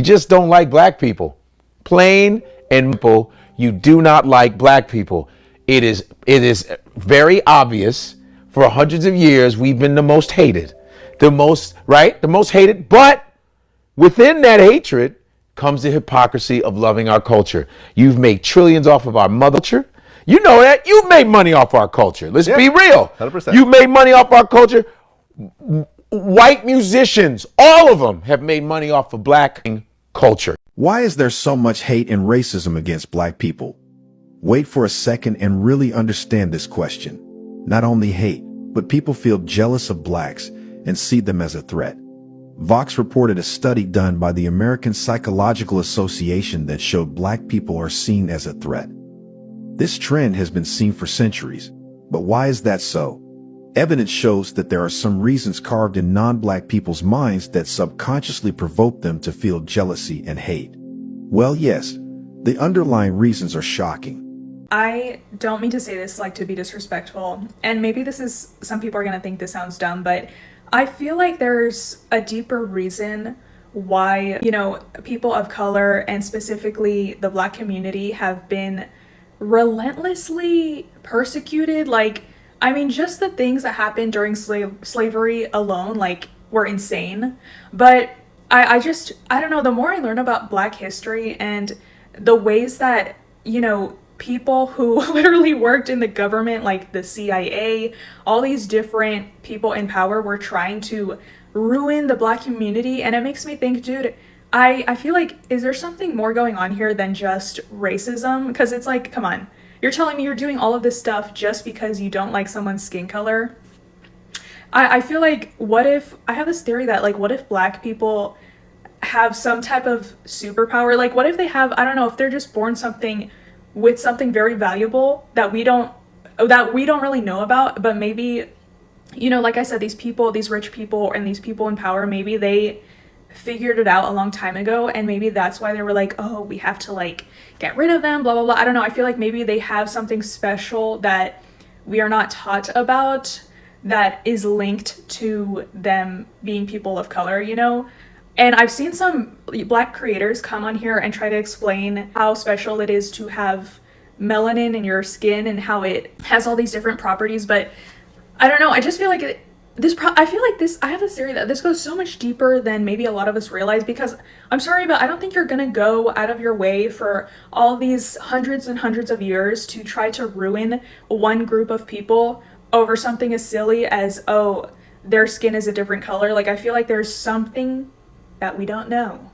just don't like black people. Plain and simple, you do not like black people. It is very obvious. For hundreds of years, we've been the most hated. The most hated, but within that hatred comes the hypocrisy of loving our culture. You've made trillions off of our mother culture. You know that. You've made money off our culture. Let's be real. 100%. You've made money off our culture. White musicians, all of them have made money off of black culture. Why is there so much hate and racism against black people? Wait for a second and really understand this question. Not only hate, but people feel jealous of blacks and see them as a threat. Vox reported a study done by the American Psychological Association that showed black people are seen as a threat. This trend has been seen for centuries, but why is that so? Evidence shows that there are some reasons carved in non-black people's minds that subconsciously provoke them to feel jealousy and hate. Well, yes, the underlying reasons are shocking. I don't mean to say this like to be disrespectful, and maybe this is, some people are going to think this sounds dumb, but I feel like there's a deeper reason why, people of color and specifically the black community have been relentlessly persecuted. Just the things that happened during slavery alone, were insane. But I don't know, the more I learn about black history and the ways that, people who literally worked in the government, like the CIA, all these different people in power were trying to ruin the black community. And it makes me think, dude, I feel like, is there something more going on here than just racism? Because it's like, come on, you're telling me you're doing all of this stuff just because you don't like someone's skin color? I feel like, I have this theory that, what if black people have some type of superpower? What if they have, I don't know, if they're just born with something very valuable that we don't really know about, but maybe, like I said, these rich people and these people in power, maybe they figured it out a long time ago, and maybe that's why they were like, oh, we have to get rid of them, blah blah blah. I don't know, I feel like maybe they have something special that we are not taught about that is linked to them being people of color, And I've seen some black creators come on here and try to explain how special it is to have melanin in your skin and how it has all these different properties. But I don't know, I just feel like I have this theory that this goes so much deeper than maybe a lot of us realize, because I'm sorry, but I don't think you're gonna go out of your way for all these hundreds and hundreds of years to try to ruin one group of people over something as silly as, oh, their skin is a different color. I feel like there's something that we don't know.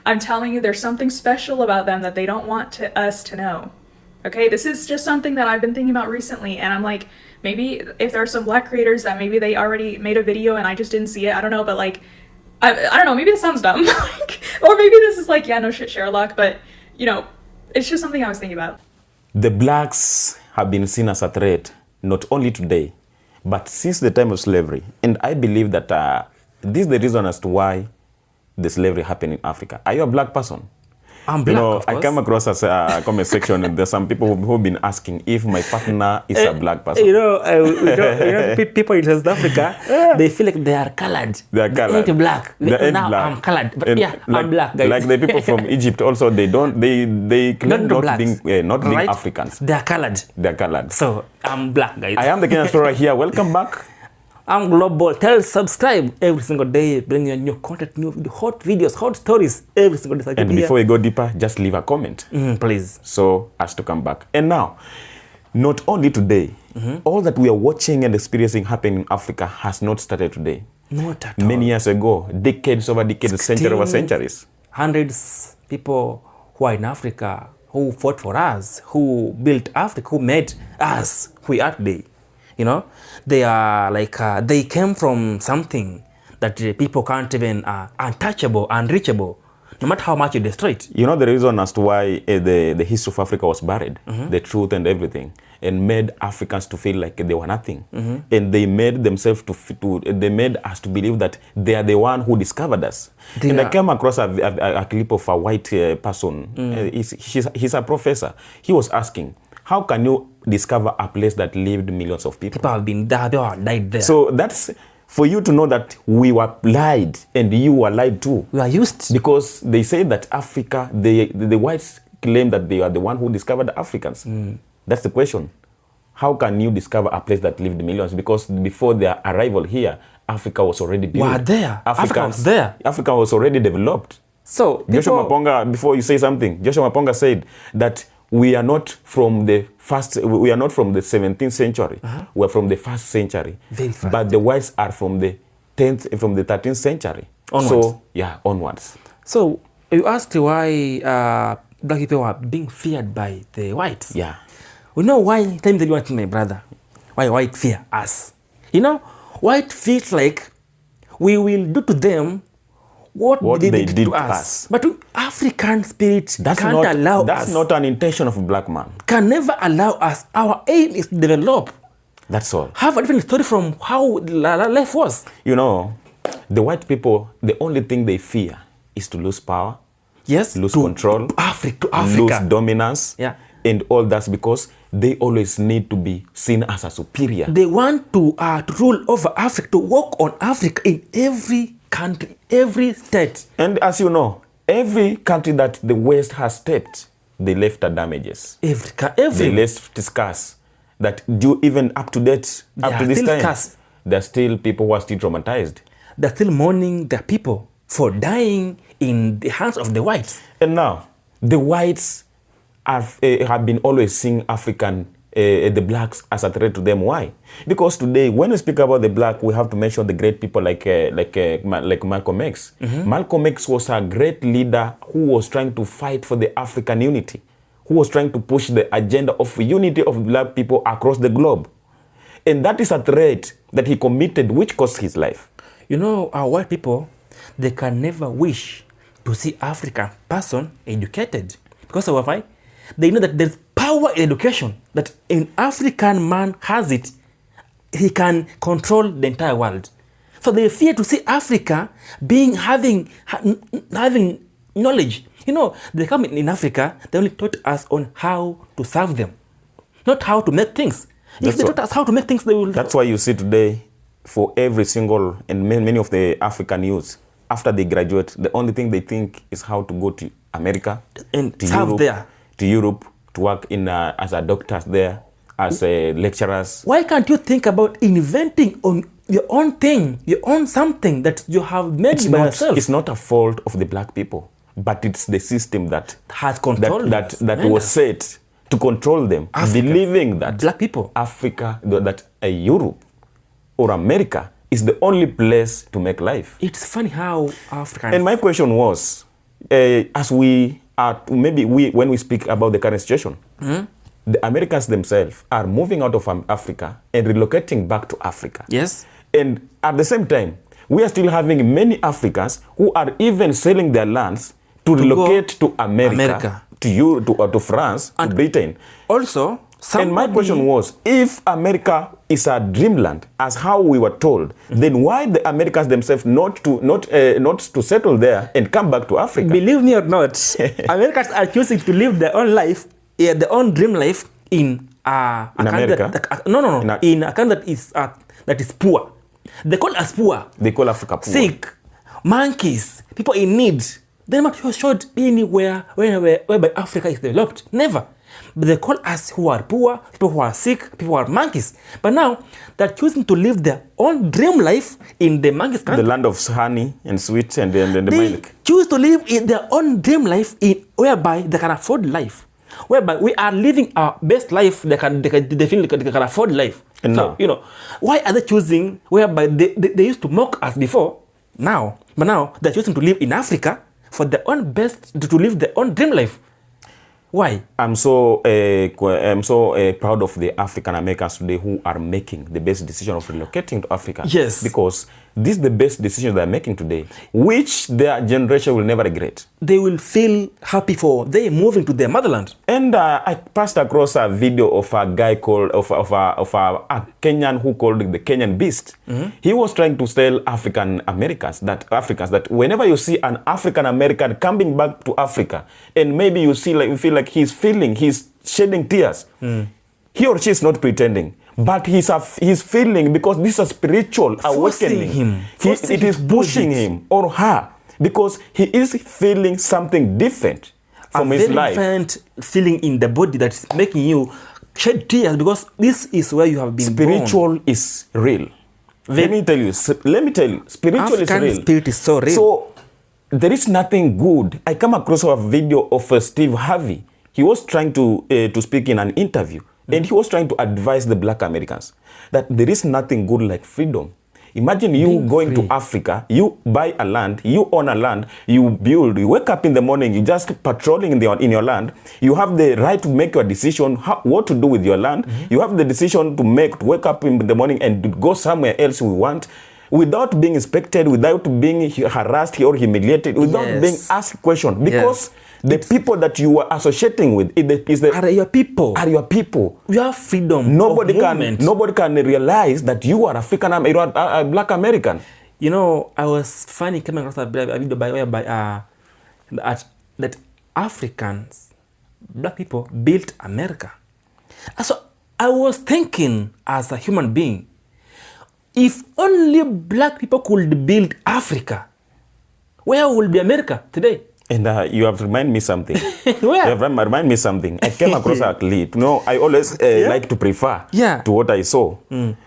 I'm telling you, there's something special about them that they don't want us to know. Okay, this is just something that I've been thinking about recently, and I'm like, maybe if there are some black creators that maybe they already made a video and I just didn't see it, I don't know, but I don't know, maybe this sounds dumb. Or maybe this is no shit, Sherlock, but it's just something I was thinking about. The blacks have been seen as a threat, not only today, but since the time of slavery. And I believe that this is the reason as to why the slavery happened in Africa. Are you a black person? I'm black, of course. I came across as a comment section, and there's some people who've been asking if my partner is a black person. People in South Africa, they feel like they are colored. They are colored. They ain't black. Now black. I'm colored, but I'm black, guys. Like the people from Egypt also, they claim not being Africans. They are colored. They are colored. So I'm black, guys. I am the Kenyan Explorer here. Welcome back. I'm Global. Subscribe every single day. Bring you new content, new hot videos, hot stories every single day. And before we go deeper, just leave a comment. Please. So as to come back. And now, not only today, all that we are watching and experiencing happening in Africa has not started today. Not at all. Many years ago, decades over decades, centuries over centuries. Hundreds people who are in Africa, who fought for us, who built Africa, who made us who we are today. They are they came from something that people can't even, untouchable, unreachable, no matter how much you destroy it. The reason as to why the history of Africa was buried, the truth and everything, and made Africans to feel like they were nothing. And they made themselves they made us to believe that they are the one who discovered us. And I came across a clip of a white person. He's a professor. He was asking, how can you discover a place that lived millions of people? People have been there, they all died there. So that's for you to know that we were lied and you were lied too. We are used. Because they say that Africa, the whites claim that they are the one who discovered the Africans. That's the question. How can you discover a place that lived millions? Because before their arrival here, Africa was already built. Were there. Africa was there. Africa was already developed. So Joshua Maponga, before you say something, Joshua Maponga said that we are not from the 17th century. We are from the 1st century. Very fast. But the whites are from the 13th century. Onwards. So, yeah, onwards. So you asked why black people were being feared by the whites. Yeah. We know why. Let me tell you one thing, my brother. Why white fear us? You know, white feels like we will do to them what they did to us. But African spirit can't allow us. That's not an intention of a black man. Can never allow us. Our aim is to develop. That's all. Have a different story from how life was. You know, the white people, the only thing they fear is to lose power, Yes. lose control, Africa. lose dominance, Yeah. and all that's because they always need to be seen as a superior. They want to rule over Africa, to work on Africa in every country, every state. And as you know, every country that the West has stepped, they left damages. They left scars that do even up to date, up to this time. Scars. There are still people who are still traumatized. They're still mourning their people for dying in the hands of the whites. And now, the whites have been always seeing the blacks as a threat to them. Why? Because today, when we speak about the black, we have to mention the great people like Malcolm X. Malcolm X was a great leader who was trying to fight for the African unity, who was trying to push the agenda of unity of black people across the globe. And that is a threat that he committed, which cost his life. You know, our white people, they can never wish to see African person educated. Because of why? They know that there's power in education, that an African man has it. He can control the entire world. So they fear to see Africa having knowledge. You know, they come in Africa, they only taught us on how to serve them, not how to make things. If they taught us how to make things, they will... That's why you see today, for every single, and many of the African youths, after they graduate, the only thing they think is how to go to America, and to serve Europe, there. To Europe, to work as a doctors there, as lecturers. Why can't you think about inventing on your own thing, your own something that you have made by yourself? It's not a fault of the black people, but it's the system that has controlled that was set to control them, Africa, believing that black people, Africa, that Europe or America is the only place to make life. It's funny how Africans... And my question was, as we are, when we speak about the current situation, the Americans themselves are moving out of Africa and relocating back to Africa. Yes. And at the same time, we are still having many Africans who are even selling their lands to relocate to America, to Europe, to France, and to Britain. Also, and my question was, if America is a dreamland, as how we were told, then why the Americans themselves not to settle there and come back to Africa? Believe me or not, Americans are choosing to live their own life, their own dream life in America. In a country that is poor. They call us poor. They call Africa poor. Sick, monkeys, people in need. They're not showed anywhere whereby Africa is developed. Never. But they call us who are poor, people who are sick, people who are monkeys. But now they're choosing to live their own dream life in the monkeys country. The land of honey and sweet and the they milk. Choose to live in their own dream life whereby they can afford life. Whereby we are living our best life, they feel they can afford life. And so, you know, why are they choosing whereby they used to mock us before? But now they're choosing to live in Africa for their own best, to live their own dream life. Why? I'm so proud of the African Americans today who are making the best decision of relocating to Africa. Yes. Because this is the best decision they're making today, which their generation will never regret. They will feel happy for they moving to their motherland. And I passed across a video of a guy called a Kenyan who called the Kenyan Beast. He was trying to tell African Americans that whenever you see an African American coming back to Africa, and maybe you feel like he's shedding tears. He or she is not pretending, but he's feeling, because this is a spiritual awakening. It is pushing him or her, because he is feeling something different from his life. Different feeling in the body that's making you shed tears, because this is where you have been Spiritual born. is real. Let me tell you, spiritual African is real. spirit is so real. So there is nothing good. I come across a video of Steve Harvey. He was trying to speak in an interview, and he was trying to advise the black Americans that there is nothing good like freedom. Imagine you Being going free. to Africa, you buy a land, you own a land, you build, you wake up in the morning, you just patrolling in your land. You have the right to make your decision what to do with your land. You have the decision to wake up in the morning and to go somewhere else we want, without being inspected, without being harassed or humiliated, without Yes. being asked questions. Because the people that you are associating with Are your people. are your people. You have freedom. Nobody of movement. can realize that you are African, you are a black American. You know, I was funny coming across a video that Africans, black people, built America. So I was thinking as a human being, if only black people could build Africa, where will be America today? And you have reminded me something. Where? You have reminded me something. I came across a clip. I always like to prefer to what I saw. And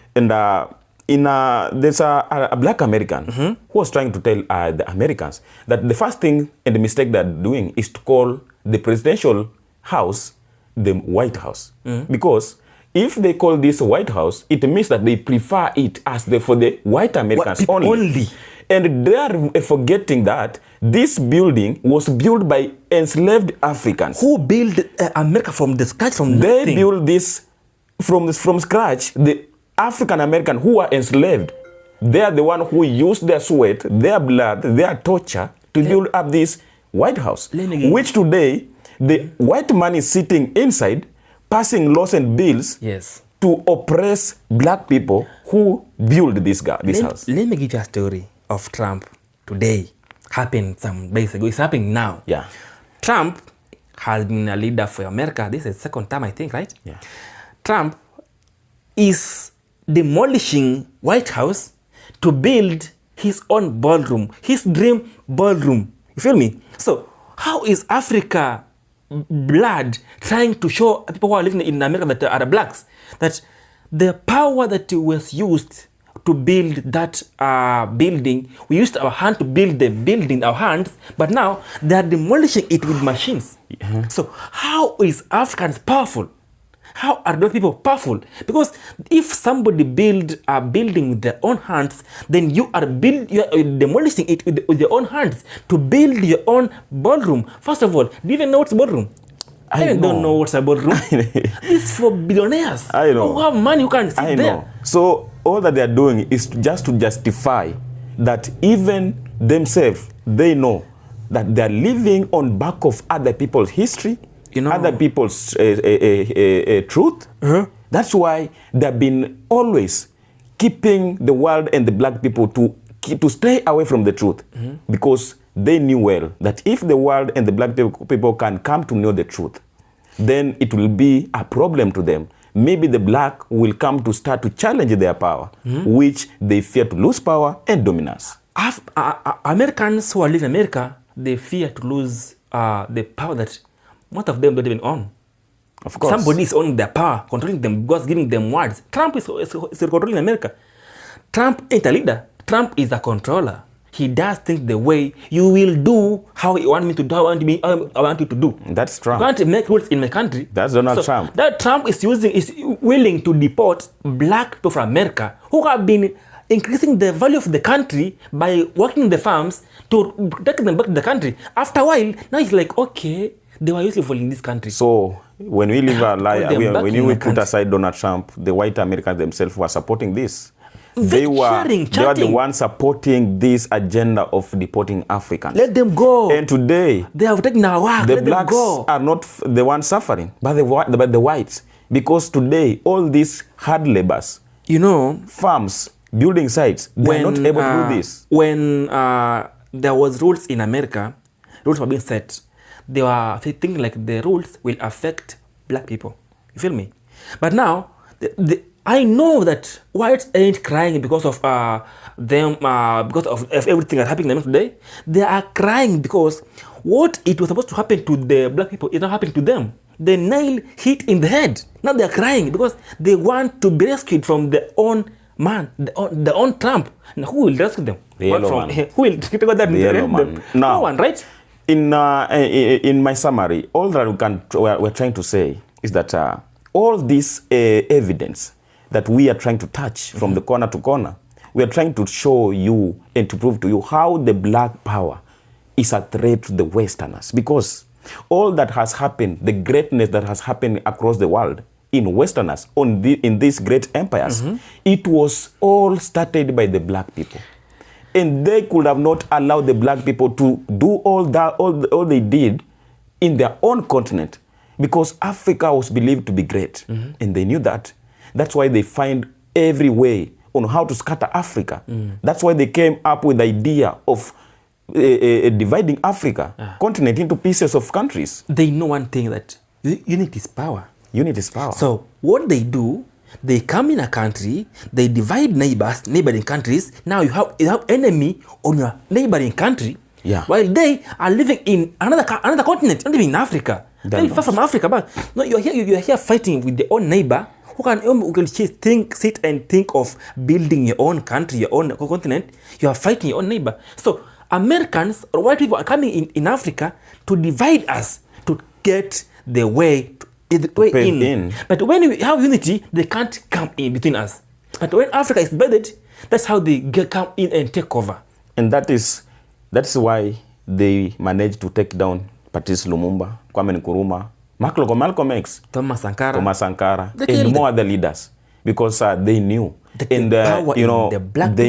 there's a black American who was trying to tell the Americans that the first thing and the mistake they're doing is to call the presidential house the White House. Because if they call this White House, it means that they prefer it as for the white Americans only. And they are forgetting that this building was built by enslaved Africans. Who built America from the scratch, from They nothing? built this from scratch. The African American who were enslaved, they are the one who used their sweat, their blood, their torture to build up this White House, which today the white man is sitting inside, passing laws and bills to oppress black people who build this house. Let me give you a story of Trump today. Happened some days ago. It's happening now. Yeah. Trump has been a leader for America. This is the second time, I think, right? Yeah. Trump is demolishing White House to build his own ballroom, his dream ballroom. You feel me? So how is Africa blood trying to show people who are living in America that are blacks that the power that was used to build that building, we used our hand to build the building, our hands, but now they are demolishing it with machines. So how is Africans powerful? How are black people powerful? Because if somebody build a building with their own hands, then you are demolishing it with your own hands to build your own ballroom. First of all, do you even know what's a ballroom? I don't know what's a ballroom. It's for billionaires. I know. Who have money, who can sit there. So all that they are doing is just to justify that even themselves, they know that they are living on back of other people's history, other people's truth. That's why they've been always keeping the world and the black people to stay away from the truth, because they knew well that if the world and the black people can come to know the truth, then it will be a problem to them. Maybe the black will come to start to challenge their power, which they fear to lose power and dominance. Americans who are living in America, they fear to lose the power that most of them don't even own. Of course. Somebody is owning their power, controlling them, God's giving them words. Trump is controlling America. Trump ain't a leader. Trump is a controller. He does things the way you will do how you want me to do, how I want you to do. That's Trump. You can't make rules in my country. That's Donald Trump. That Trump is willing to deport black people from America who have been increasing the value of the country by working in the farms to take them back to the country. After a while, now it's like, okay, they were useful in this country. So when we live our life, when we put country. aside Donald Trump, the white Americans themselves were supporting this. They were chatting. the ones supporting this agenda of deporting Africans. Let them go. And today, they have taken our work. The blacks are not the ones suffering, but the whites. Because today, all these hard labors, farms, building sites, they are not able to do this. When there was rules in America, rules were being set. They were thinking like the rules will affect black people. You feel me? But now, I know that whites ain't crying because of them, because of everything that's happening to them today. They are crying because what it was supposed to happen to the black people is not happening to them. The nail hit in the head. Now they are crying because they want to be rescued from their own man, the own Trump. Now who will rescue them? The yellow man. Who will take that? The yellow man. No one, right? In my summary, all that we're trying to say is that all this evidence that we are trying to touch from the corner to corner, we are trying to show you and to prove to you how the black power is a threat to the Westerners. Because all that has happened, the greatness that has happened across the world in Westerners, in these great empires, it was all started by the black people. And they could have not allowed the black people to do all they did in their own continent, because Africa was believed to be great. And they knew that. That's why they find every way on how to scatter Africa. That's why they came up with the idea of dividing Africa, continent, into pieces of countries. They know one thing, that unity is power. Unity is power. So what they do, they come in a country, they divide neighboring countries. Now you have enemy on your neighboring country, while they are living in another continent, not even in Africa. Very far from Africa, but no, you're here fighting with your own neighbor who can sit and think of building your own country, your own continent. You are fighting your own neighbor. So Americans or white people are coming in Africa to divide us, to get the way in. But when we have unity, they can't come in between us. But when Africa is divided, that's how they come in and take over. And that's why they managed to take down Patrice Lumumba, Kwame Nkrumah, Malcolm X, Thomas Sankara, and more other leaders, because they knew. They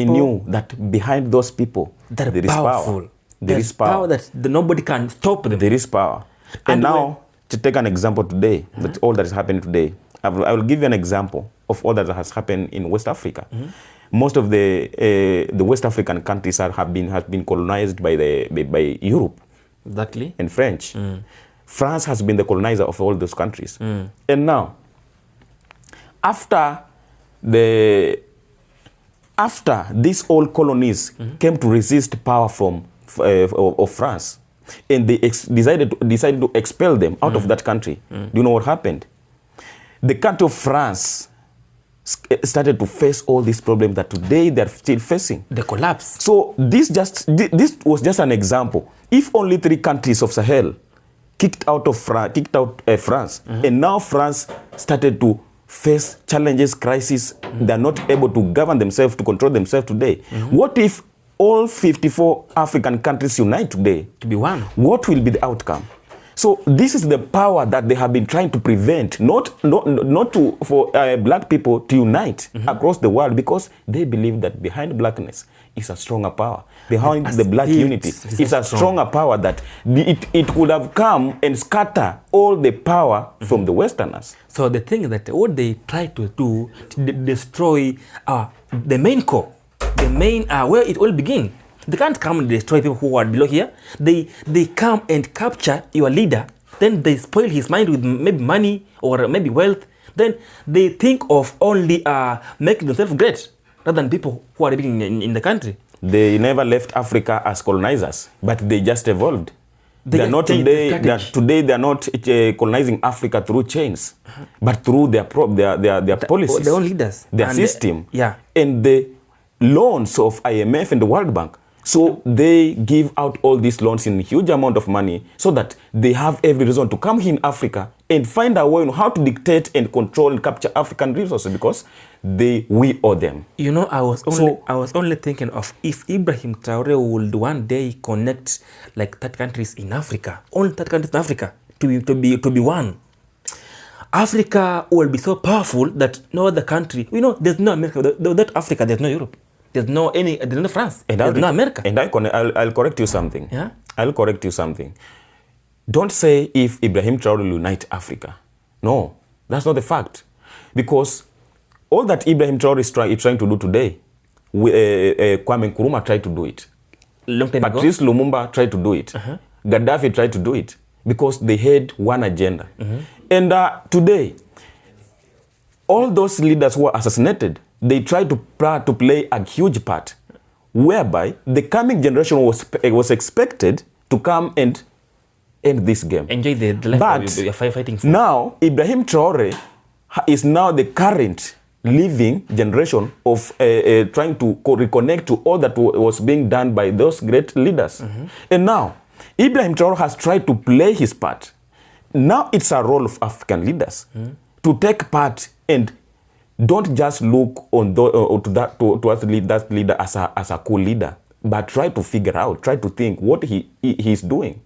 knew that behind those people there is power. There is power that nobody can stop them. There is power. And now, to take an example today, that all that is happening today, I will give you an example of all that has happened in West Africa. Most of the West African countries have been colonized by Europe, exactly, and French. France has been the colonizer of all those countries. And now, after these old colonies came to resist power of France, and they decided to expel them out of that country, do you know what happened? The country of France started to face all these problems that today they're still facing. The collapse. So this was just an example. If only 3 countries of Sahel kicked out France, and now France started to face challenges, crises. They're not able to govern themselves, to control themselves today. What if all 54 African countries unite today to be one? What will be the outcome? So this is the power that they have been trying to prevent, not for black people to unite across the world, because they believe that behind blackness is a stronger power. Behind the black unity is a stronger power, that it could have come and scatter all the power from the Westerners. So the thing is that what they try to do to destroy the main core, the main where it all begins. They can't come and destroy people who are below here. They come and capture your leader. Then they spoil his mind with maybe money or maybe wealth. Then they think of only making themselves great, rather than people who are living in the country. They never left Africa as colonizers, but they just evolved. They are not today. They are not colonizing Africa through chains, but through their policies, their own leaders, their system, yeah, and the loans of IMF and the World Bank. So they give out all these loans in huge amount of money, so that they have every reason to come here in Africa and find a way on how to dictate and control and capture African resources, because we owe them. You know, I was only thinking of if Ibrahim Traore would one day connect like 30 countries in Africa, only 30 countries in Africa to be one. Africa will be so powerful that no other country. You know, there's no America. Without Africa, there's no Europe. There's no France. And there's no America. And I'll correct you something. Yeah? I'll correct you something. Don't say if Ibrahim Traore will unite Africa. No, that's not the fact. Because all that Ibrahim Traore is trying to do today, Kwame Nkrumah tried to do it. Long time Patrice Lumumba tried to do it. Gaddafi tried to do it, because they had one agenda. And today, all those leaders who were assassinated, they tried to play a huge part, whereby the coming generation was expected to come and end this game. Enjoy the life But you're fighting for. now, Ibrahim Traore is now the current living generation of trying to reconnect to all that was being done by those great leaders. And now, Ibrahim Traore has tried to play his part. Now it's a role of African leaders to take part and don't just look on that leader as a cool leader, but try to figure out, try to think what he's doing.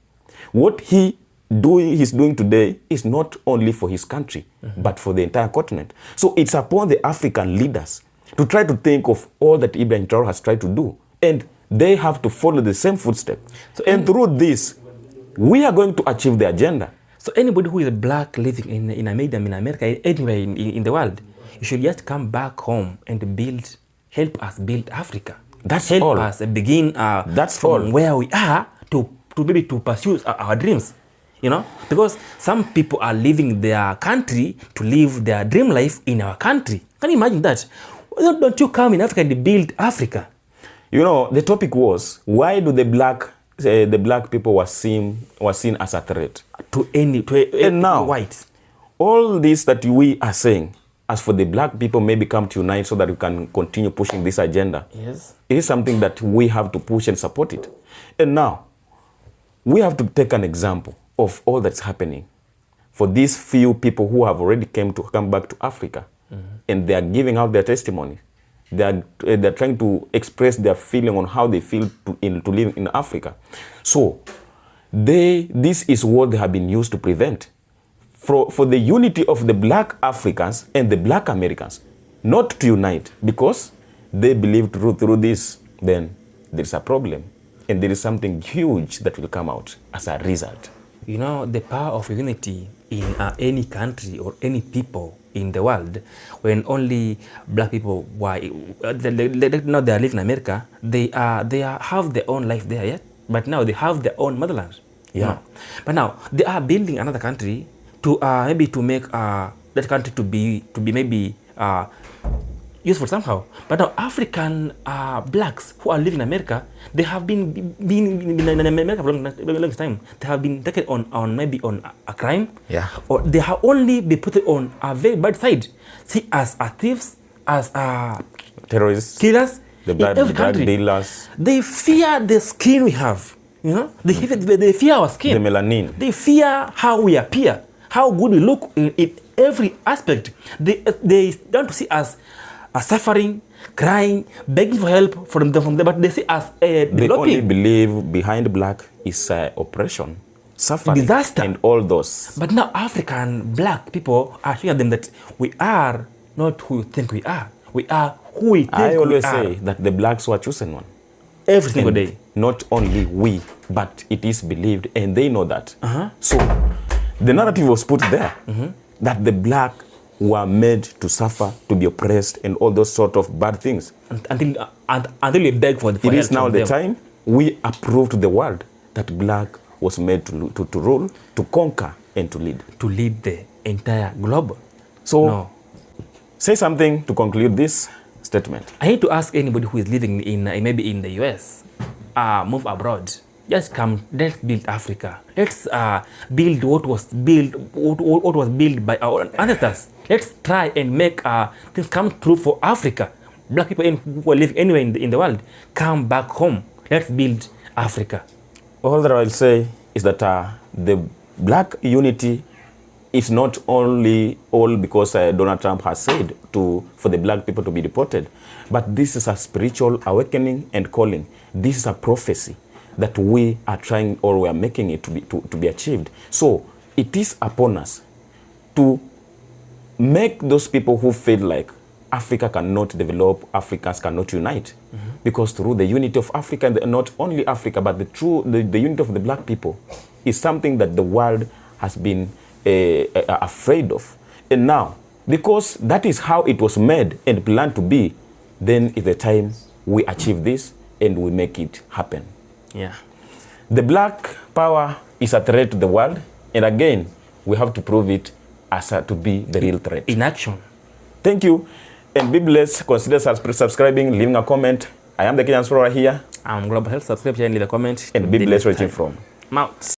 What he's doing today is not only for his country, but for the entire continent. So it's upon the African leaders to try to think of all that Ibrahim Traore has tried to do. And they have to follow the same footsteps. So and through this, we are going to achieve the agenda. So anybody who is black living in America, anywhere in the world, you should just come back home and help us build Africa. That's help all. us begin That's from all. where we are to maybe to pursue our dreams. You know, because some people are leaving their country to live their dream life in our country. Can you imagine that? Don't you come in Africa and build Africa? You know, the topic was, why do the black people were seen as a threat To any and now white. all this that we are saying, as for the black people, maybe come to unite so that we can continue pushing this agenda. Yes. It is something that we have to push and support it. And now we have to take an example of all that's happening for these few people who have already come back to Africa, and they are giving out their testimony. They're trying to express their feeling on how they feel to live in Africa. So this is what they have been used to prevent. For the unity of the black Africans and the black Americans, not to unite, because they believe through this, then there is a problem. And there is something huge that will come out as a result. You know, the power of unity in any country or any people in the world, when only black people were, now they are living in America, they have their own life there yet, but now they have their own motherland. Yeah. No. But now they are building another country to maybe to make that country to be maybe useful somehow. But now African blacks who are living in America, they have been in America for a long time. They have been taken on maybe on a crime. Yeah. Or they have only been put on a very bad side. See, as thieves, as Terrorists, killers, the in every drug country. dealers, They fear the skin we have. You know, they fear our skin. the melanin. They fear how we appear, how good we look in every aspect. They don't see us suffering, crying, begging for help from them, but they see us They only developing. believe behind black is oppression, suffering, Disaster. and all those. But now African black people are showing them that we are not who you think we are. We are who we think I always we are. say that the blacks were chosen one. Every single And day. not only we, but it is believed, and they know that. So the narrative was put there that the black were made to suffer, to be oppressed, and all those sort of bad things. Until we beg for It help is now from the them. time we approve to the world that black was made to rule, to conquer, and to lead. to lead the entire globe. So No. say something to conclude this statement. I need to ask anybody who is living in maybe in the US, move abroad. Just come. Let's build Africa. Let's build what was built by our ancestors. Let's try and make things come true for Africa. Black people who are living anywhere in the world, come back home. Let's build Africa. All that I'll say is that the black unity is not only all because Donald Trump has said for the black people to be deported, but this is a spiritual awakening and calling. This is a prophecy that we are trying, or we are making it to be achieved. So it is upon us to make those people who feel like Africa cannot develop, Africans cannot unite, because through the unity of Africa, and not only Africa, but the unity of the black people is something that the world has been afraid of. And now, because that is how it was made and planned to be, then is the time we achieve this and we make it happen. Yeah. The black power is a threat to the world, and again, we have to prove it as to be the real threat. In action. Thank you, and be blessed. Consider subscribing, leaving a comment. I am the Kenyan Explorer here. I'm Global Health. Subscribe here and leave a comment. And be blessed, reaching from Mouth.